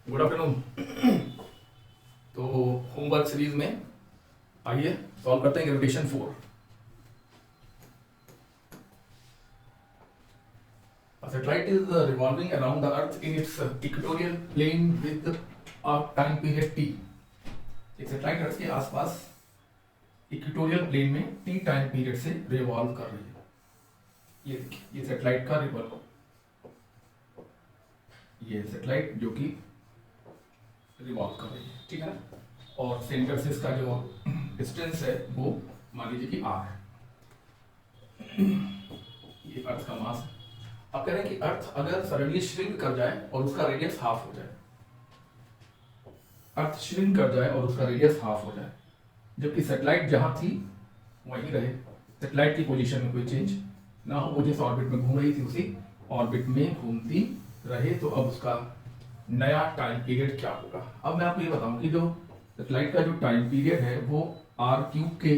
Good afternoon. तो homework series में आइए सॉल्व करते हैं gravitation 4। A satellite is revolving around the Earth in its equatorial plane with a time period t। एक satellite अर्थ के आसपास इक्वेटोरियल प्लेन में t टाइम पीरियड से रिवॉल्व कर रही है। ये देखिए, ये सैटेलाइट का रिवॉल्व, ये सैटेलाइट जो कि रिवॉल्व कर रही है, ठीक है ना। और सेंटर से इसका जो डिस्टेंस है वो मान लीजिए कि r है। ये अर्थ का मास है। अब कह रहे हैं कि अर्थ अगर सडनली श्रिंक कर जाए और उसका रेडियस हाफ हो जाए, अर्थ श्रिंक कर जाए और उसका रेडियस हाफ हो जाए, जबकि सैटेलाइट जहां थी वहीं रहे, सैटेलाइट की पोजीशन में कोई चेंज ना हो, वो जिस ऑर्बिट में घूम रही थी उसी ऑर्बिट में घूमती रहे, तो अब उसका नया टाइम पीरियड क्या होगा। अब मैं आपको ये बताऊं कि जो सैटेलाइट का जो टाइम पीरियड है वो r³ के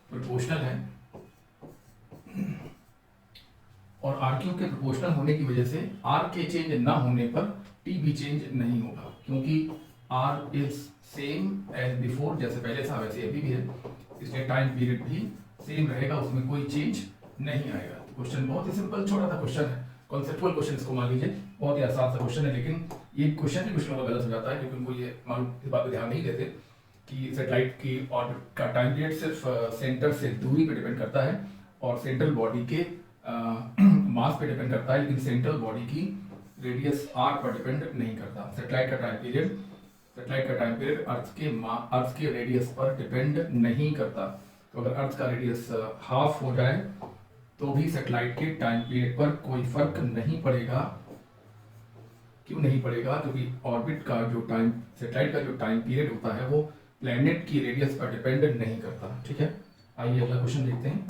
प्रोपोर्शनल है, और r³ के प्रोपोर्शनल होने की वजह से r के चेंज ना होने पर t भी चेंज नहीं होगा, क्योंकि r is same as before, जैसे पहले था वैसे अभी भी है, इसलिए टाइम पीरियड भी सेम रहेगा, उसमें कोई चेंज नहीं आएगा। तो क्वेश्चन बहुत ही सिंपल छोटा सा क्वेश्चन है, कॉन्सेप्चुअल क्वेश्चन इसको मान लीजिए, बहुत ही आसान सा क्वेश्चन है, लेकिन ये क्वेश्चन भी कुछ लोगों का गलत हो जाता है क्योंकि उनको ये मालूम, इस बात पर ध्यान नहीं देते कि सैटेलाइट की ऑर्बिट का टाइम पीरियड सिर्फ सेंटर से दूरी पर डिपेंड करता है और सेंट्रल बॉडी के मास पे डिपेंड करता है, लेकिन सेंट्रल बॉडी की रेडियस r पर डिपेंड नहीं करता। सैटेलाइट का टाइम पीरियड अर्थ के रेडियस पर डिपेंड नहीं करता। तो अगर अर्थ का रेडियस हाफ हो जाए तो भी सैटेलाइट के टाइम पीरियड पर कोई फर्क नहीं पड़ेगा। क्यों नहीं पड़ेगा? क्योंकि ऑर्बिट का जो टाइम, सैटेलाइट का जो टाइम पीरियड होता है वो प्लैनेट की रेडियस पर डिपेंड नहीं करता, ठीक है। आइए अगला क्वेश्चन देखते हैं।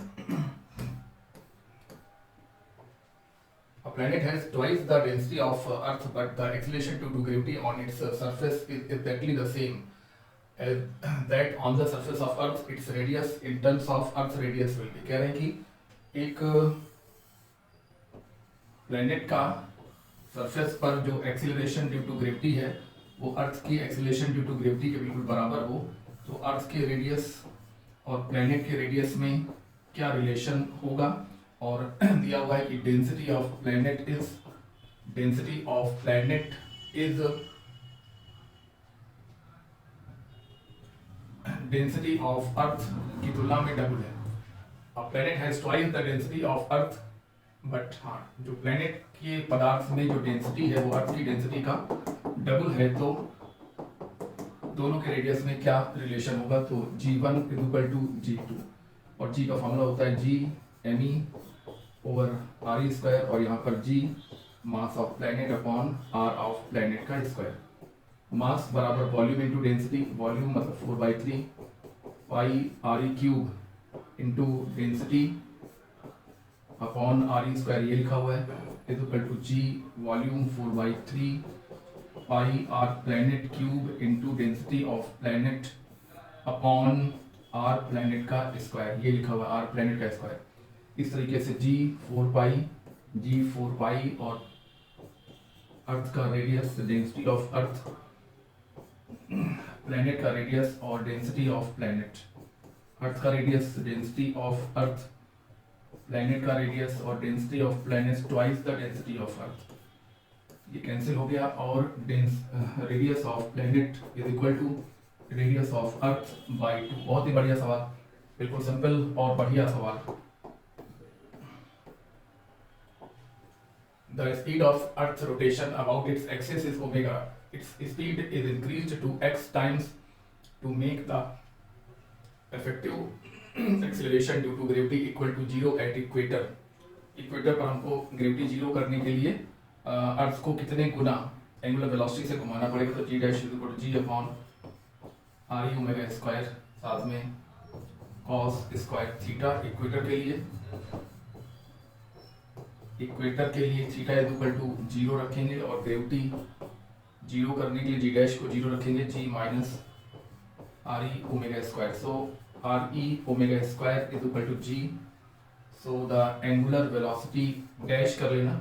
A planet has twice the density of Earth, but the acceleration due to gravity on its surface is exactly the same as that on the surface of Earth. Its radius in terms of Earth's radius will be। कह रहे हैं कि एक planet का surface पर जो acceleration due to gravity है वो अर्थ की एक्सीलरेशन ड्यू टू ग्रेविटी के बिल्कुल बराबर हो, तो अर्थ के रेडियस और प्लैनेट के रेडियस में क्या रिलेशन होगा। और दिया हुआ है कि density of planet is density of अर्थ की तुलना में डबल है। अब planet has twice the density of earth, but हाँ, जो प्लैनेट के पदार्थ में जो डेंसिटी है वो अर्थ की डेंसिटी का डबल है, तो दोनों के रेडियस में क्या रिलेशन होगा। तो g1 इक्वल टू g2, और g का फॉर्मूला होता है g me over r square, और यहाँ पर g mass of planet upon r of planet का स्क्वायर। मास बराबर वॉल्यूम इंटू डेंसिटी, वॉल्यूम मतलब 4/3 pi re³ into density upon r square, ये लिखा हुआ है, equal to g volume 4/3 pi r planet cube into density of planet upon r planet का square, ये लिखा हुआ है r प्लैनेट का स्क्वायर। इस तरीके से g 4 पाई और अर्थ का radius, density of earth, planet का रेडियस और डेंसिटी ऑफ प्लैनेट, अर्थ का radius, density of earth, planet का रेडियस और density of planet twice the density of earth, ये कैंसिल हो गया, और radius of planet is equal to radius of earth by 2। बहुत ही बढ़िया सवाल, बिल्कुल सिंपल और बढ़िया सवाल। The speed of Earth's rotation about its axis is omega. Its speed is increased to x times to make the effective acceleration due to gravity equal to 0 at equator। Equator पर हमको gravity 0 करने के लिए अर्थ को कितने गुना angular velocity से घुमाना पड़ेगा, तो g dash equal to g upon r omega square, साथ में cos स्क्वायर थीटा। इक्वेटर के लिए थीटा इज इक्वल टू 0 रखेंगे, और ग्रेविटी 0 करने के लिए g डैश को 0 रखेंगे, g minus re omega square. So re omega square is equal to g। So the angular velocity dash कर लेना,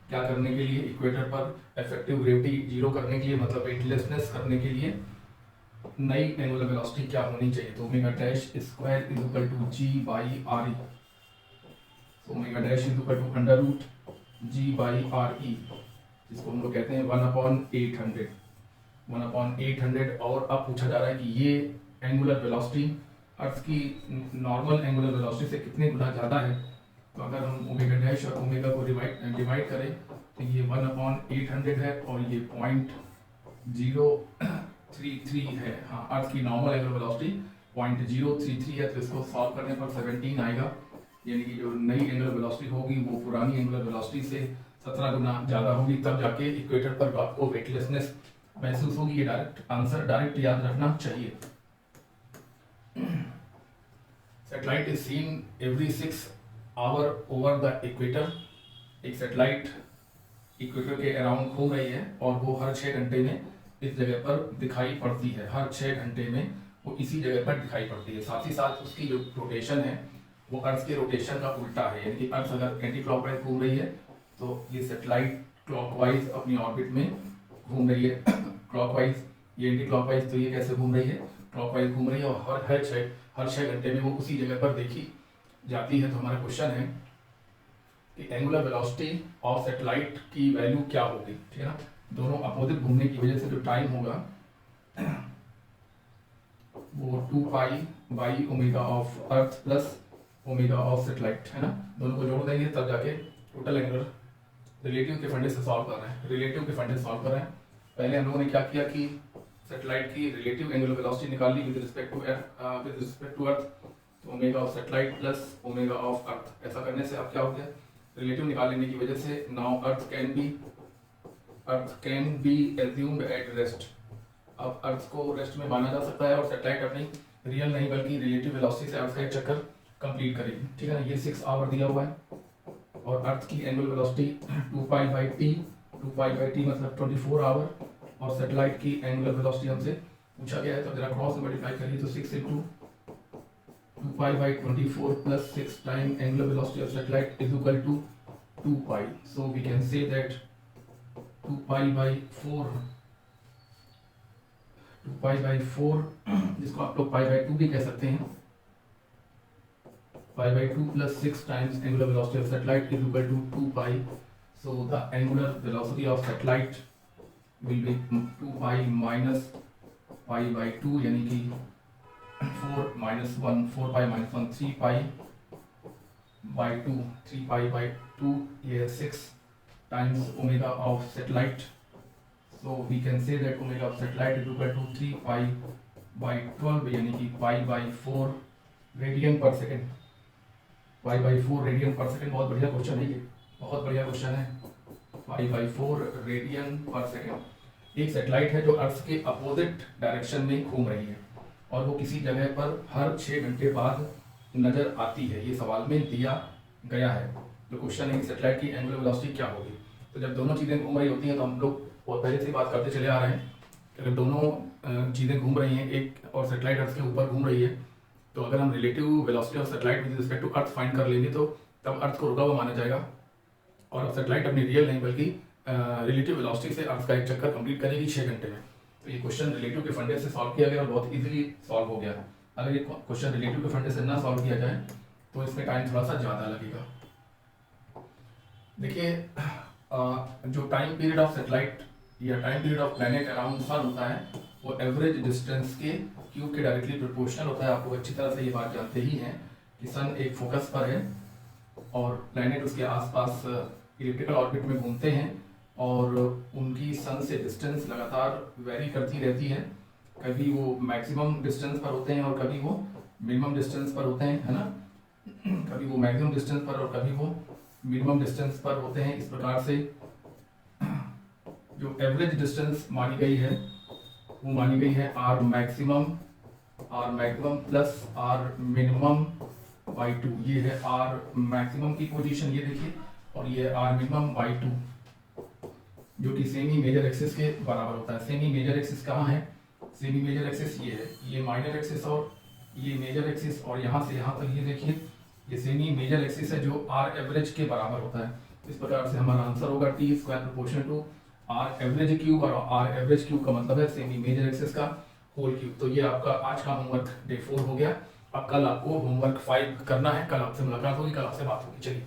क्या करने के लिए, इक्वेटर पर इफेक्टिव ग्रेविटी जीरो करने के लिए, मतलब वेटलेसनेस करने के लिए नई एंगुलर वेलोसिटी क्या होनी चाहिए। तो omega dash square is equal to g by r e. तो omega dash is equal to under root g by r e, जिसको हम लोग कहते हैं 1/800। 1/800। और अब पूछा जा रहा है कि ये एंगुलर वेलोसिटी अर्थ की नॉर्मल एंगुलर वेलोसिटी से कितने गुना ज़्यादा है। तो अगर हम ओमेगा डैश और ओमेगा को डिवाइड करें तो ये 1/800 है और ये 0.033 है। हाँ, अर्थ की नॉर्मल एंगुलर वेलोसिटी 0.033 है। तो इसको सॉल्व करने पर 17 आएगा, यानी कि जो नई एंगुलर वेलोसिटी होगी वो पुरानी एंगुलर वेलोसिटी से 17 गुना ज़्यादा होगी, तब जाके इक्वेटर पर आपको वेटलेसनेस महसूस होगी। ये डायरेक्ट आंसर डायरेक्ट याद रखना चाहिए। Satellite is seen every 6 hour over the equator. एक सैटेलाइट इक्वेटर के अराउंड घूम रही है और वो हर 6 घंटे में इस जगह पर दिखाई पड़ती है। हर 6 घंटे में वो इसी जगह पर दिखाई पड़ती है। साथ ही साथ उसकी जो रोटेशन है वो अर्थ के रोटेशन का उल्टा है, यानी कि अर्थ अगर एंटी क्लॉकवाइज घूम रही है तो ये सैटेलाइट क्लॉकवाइज अपनी ऑर्बिट में घूम रही है। क्लॉकवाइज, ये एंटी क्लॉकवाइज, तो ये कैसे घूम रही है, क्लॉकवाइज घूम रही है और हर 6 घंटे में वो उसी जगह पर देखी जाती है। तो हमारा क्वेश्चन है कि एंगुलर वेलोसिटी ऑफ सैटेलाइट की वैल्यू क्या होगी, ठीक है ना। दोनों अपोजिट घूमने की वजह से जो टाइम होगा वो 2 pi by omega of earth plus omega of satellite, है ना। दोनों को जोड़ देंगे तब जाके टोटल एंगुलर रिलेटिव के फंडे से सॉल्व कर रहे हैं। रिलेटिव के फंडे से सॉल्व कर रहे हैं। पहले हम लोगों ने क्या किया कि सैटेलाइट की रिलेटिव एंगुलर वेलोसिटी निकाल ली विद रिस्पेक्ट टू अर्थ। तो omega of satellite plus omega of earth, ऐसा करने से अब क्या हो गया, रिलेटिव निकाल लेने की वजह से now earth can be assumed at rest. अब अर्थ को रेस्ट में माना जा सकता है और सैटेलाइट अपनी रियल नहीं बल्कि रिलेटिव वेलोसिटी से अर्थ का एक चक्कर कंप्लीट करेगी, ठीक है ना। ये 6 आवर दिया हुआ है और अर्थ की angular velocity 2 pi by T मतलब 24 आवर, और सैटेलाइट की एंगुलर वेलोसिटी हमसे पूछा गया है। तो जरा क्रॉस मल्टीप्लाई करिए तो 6 into 2 pi by 24 plus 6 time angular velocity of satellite is equal to 2 pi. So we can say that 2 pi by 4 जिसको आप लोग पाई बाई 2 भी कह सकते हैं, pi by 2 plus 6 times angular velocity of satellite is equal to 2 pi. So the angular velocity of satellite will be 2 pi minus pi by 2, यानी कि 4 minus 1, 4 pi minus 1, 3 pi by 2, 3 pi by 2, ये 6 times omega of satellite. So we can say that omega of satellite is equal to 3 pi by 12, यानी कि pi by 4 radian पर second. Pi by 4 radian पर second, बहुत बढ़िया question है ये, बहुत बढ़िया क्वेश्चन है। पाई बाई 4 रेडियन पर सेकेंड। एक सैटेलाइट है जो अर्थ के अपोजिट डायरेक्शन में घूम रही है और वो किसी जगह पर हर 6 घंटे बाद नजर आती है। ये सवाल में दिया गया है। तो क्वेश्चन है कि सैटेलाइट की एंगुलर वेलोसिटी क्या होगी। तो जब दोनों चीज़ें घूम रही होती हैं तो हम लोग बहुत पहले से बात करते चले आ रहे हैं कि अगर दोनों चीज़ें घूम रही हैं, एक और सैटेलाइट अर्थ के ऊपर घूम रही है, तो अगर हम relative velocity of satellite with respect to earth find कर लेंगे तो तब अर्थ को रुका हुआ माना जाएगा और अब सैटेलाइट अपनी रियल नहीं बल्कि रिलेटिव वेलोसिटी से अर्थ का एक चक्कर कंप्लीट करेगी 6 घंटे में। तो ये क्वेश्चन रिलेटिव के फंडे से सॉल्व किया गया और बहुत इजीली सॉल्व हो गया। अगर ये क्वेश्चन रिलेटिव के फंडे से ना सॉल्व किया जाए तो इसमें टाइम थोड़ा सा ज़्यादा लगेगा। देखिए, जो टाइम पीरियड ऑफ सैटेलाइट या time period of planet around sun होता है वो एवरेज डिस्टेंस के क्यूब के डायरेक्टली प्रोपोर्शनल होता है। आपको अच्छी तरह से ये बात जानते ही हैं कि सन एक फोकस पर है और प्लैनेट उसके आसपास इलिप्टिकल ऑर्बिट में घूमते हैं और उनकी सन से डिस्टेंस लगातार वेरी करती रहती है। कभी वो मैक्सिमम डिस्टेंस पर होते हैं और कभी वो मिनिमम डिस्टेंस पर होते हैं, है ना। कभी वो मैक्सिमम डिस्टेंस पर और कभी वो मिनिमम डिस्टेंस पर होते हैं। इस प्रकार से जो एवरेज डिस्टेंस मानी गई है वो मानी गई है R maximum plus R minimum by 2। ये है आर मैक्सिमम की पोजीशन, ये देखिए, और ये है आर मिनिमम बाई 2 जो कि सेमी मेजर एक्सिस के बराबर होता है। सेमी मेजर एक्सिस कहाँ है, सेमी मेजर एक्सिस ये है, ये माइनर एक्सिस और ये मेजर एक्सिस, और यहाँ से यहाँ तक ये देखिए ये सेमी मेजर एक्सिस है जो आर एवरेज के बराबर होता है। इस प्रकार से हमारा आंसर होगा T square proportional to R average cube, और आर एवरेज क्यूब का मतलब है सेमी मेजर एक्सिस का होल क्यूब। तो ये आपका आज का होमवर्क डे 4 हो गया। अब कल आपको होमवर्क 5 करना है। कल आपसे मुलाकात होगी, कल आपसे बात होगी। चलिए।